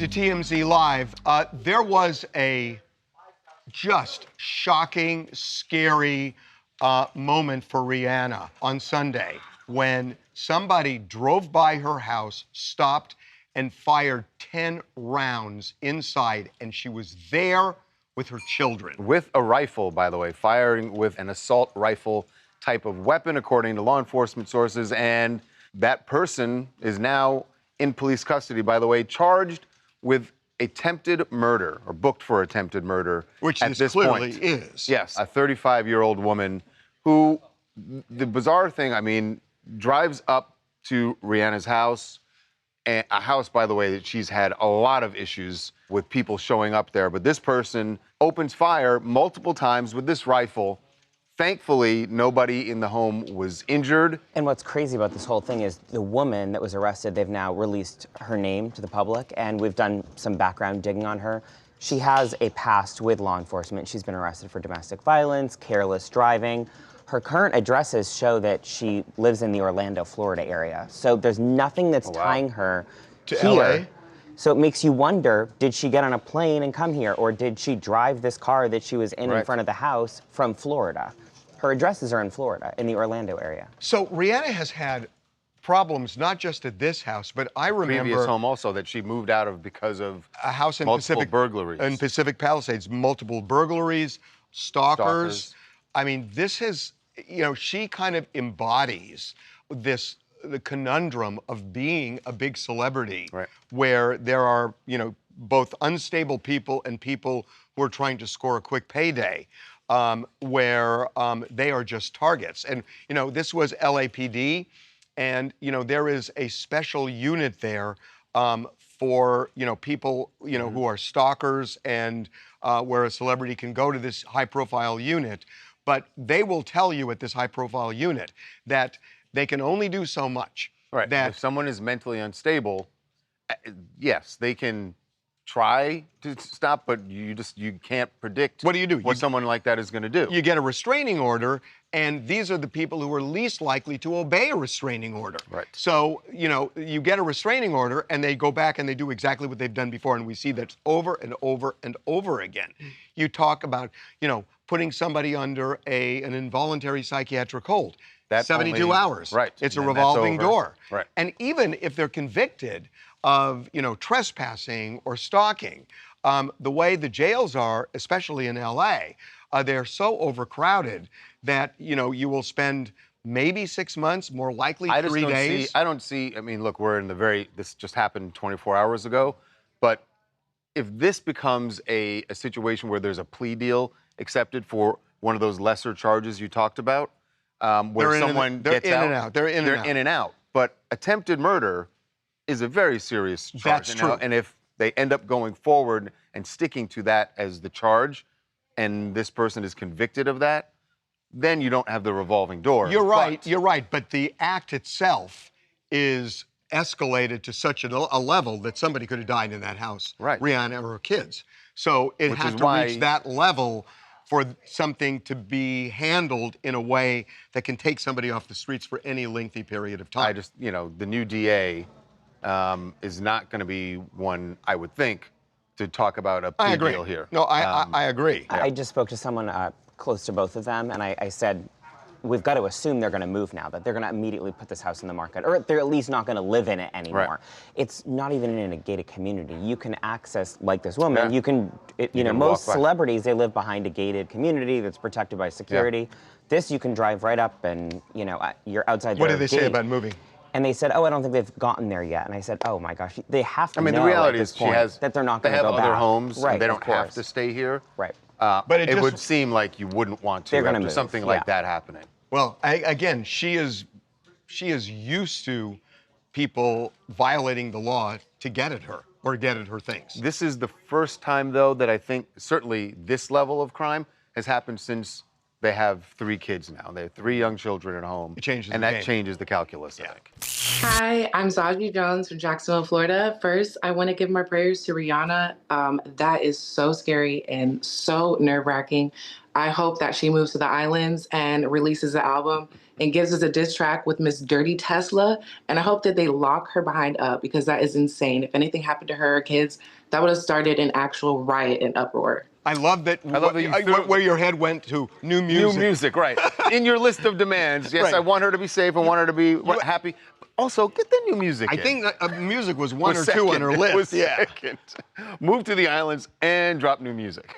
to TMZ Live. There was a just shocking, scary moment for Rihanna on Sunday when somebody drove by her house, stopped, and fired 10 rounds inside, and she was there with her children. With a rifle, by the way, firing with an assault rifle type of weapon, according to law enforcement sources, and that person is now in police custody, by the way, charged with attempted murder, or booked for attempted murder. Which at this clearly point. is. Yes, a 35-year-old woman who, the bizarre thing, I mean, drives up to Rihanna's house, and a house, by the way, that she's had a lot of issues with people showing up there. But this person opens fire multiple times with this rifle. Thankfully, nobody in the home was injured. And what's crazy about this whole thing is the woman that was arrested, they've now released her name to the public, and we've done some background digging on her. She has a past with law enforcement. She's been arrested for domestic violence, careless driving. Her current addresses show that she lives in the Orlando, Florida area. So there's nothing that's tying her to here. LA? So it makes you wonder, did she get on a plane and come here, or did she drive this car that she was in front of the house from Florida? Her addresses are in Florida, in the Orlando area. So Rihanna has had problems not just at this house, but I remember Previous home also that she moved out of because of a house in multiple burglaries. In Pacific Palisades, multiple burglaries, stalkers. I mean, this has, you know, she kind of embodies the conundrum of being a big celebrity, where there are, you know, both unstable people and people who are trying to score a quick payday. Where they are just targets. And, you know, this was LAPD, and, you know, there is a special unit there for, you know, people, you know, who are stalkers, and where a celebrity can go to this high-profile unit. But they will tell you at this high-profile unit that they can only do so much. Right. That if someone is mentally unstable, yes, they can try to stop, but you can't predict what do you do? What someone like that is going to do. You get a restraining order, and these are the people who are least likely to obey a restraining order. Right. So, you know, you get a restraining order, and they go back and they do exactly what they've done before, and we see that over and over and over again. You talk about, you know, putting somebody under an involuntary psychiatric hold. That's 72 hours. Right. It's a revolving door. Right. And even if they're convicted of, you know, trespassing or stalking, the way the jails are, especially in LA, they're so overcrowded that, you know, you will spend maybe 6 months, more likely 3 days. I mean, look, we're in this just happened 24 hours ago, but if this becomes a situation where there's a plea deal accepted for one of those lesser charges you talked about, where someone gets out. They're in and out. But attempted murder is a very serious charge. That's true. And if they end up going forward and sticking to that as the charge, and this person is convicted of that, then you don't have the revolving door. You're right. But the act itself is escalated to such a level that somebody could have died in that house. Right. Rihanna or her kids. So it has to reach that level for something to be handled in a way that can take somebody off the streets for any lengthy period of time. The new DA is not going to be one, I would think, to talk about a plea deal here. No, I agree. I just spoke to someone close to both of them, and I said, we've got to assume they're going to move now, that they're going to immediately put this house in the market, or they're at least not going to live in it anymore. Right. It's not even in a gated community. You can access, like this woman, you can, you know, most celebrities, they live behind a gated community that's protected by security. Yeah. This, you can drive right up and, you know, you're outside What did they say about moving? And they said, oh, I don't think they've gotten there yet. And I said, oh my gosh, they have to know the reality at this is point that they're not going to go back. They have other homes, right, and they don't have to stay here. Right. But it would seem like you wouldn't want to after something like that happening. Well, again, she is used to people violating the law to get at her or get at her things. This is the first time, though, that I think certainly this level of crime has happened since they have 3 kids now. They have 3 young children at home. It changes and the that game. changes the calculus, I think. Hi, I'm Zaji Jones from Jacksonville, Florida. First, I want to give my prayers to Rihanna. That is so scary and so nerve-wracking. I hope that she moves to the islands and releases the album and gives us a diss track with Miss Dirty Tesla. And I hope that they lock her behind up because that is insane. If anything happened to her or kids, that would have started an actual riot and uproar. I love that. I love that you threw- where your head went to new music. New music, right. In your list of demands, yes, Right. I want her to be safe. I want her to be happy. Also, get the new music I in. think that, music was one Was or two on second. her It list. was Yeah. second. Move to the islands and drop new music.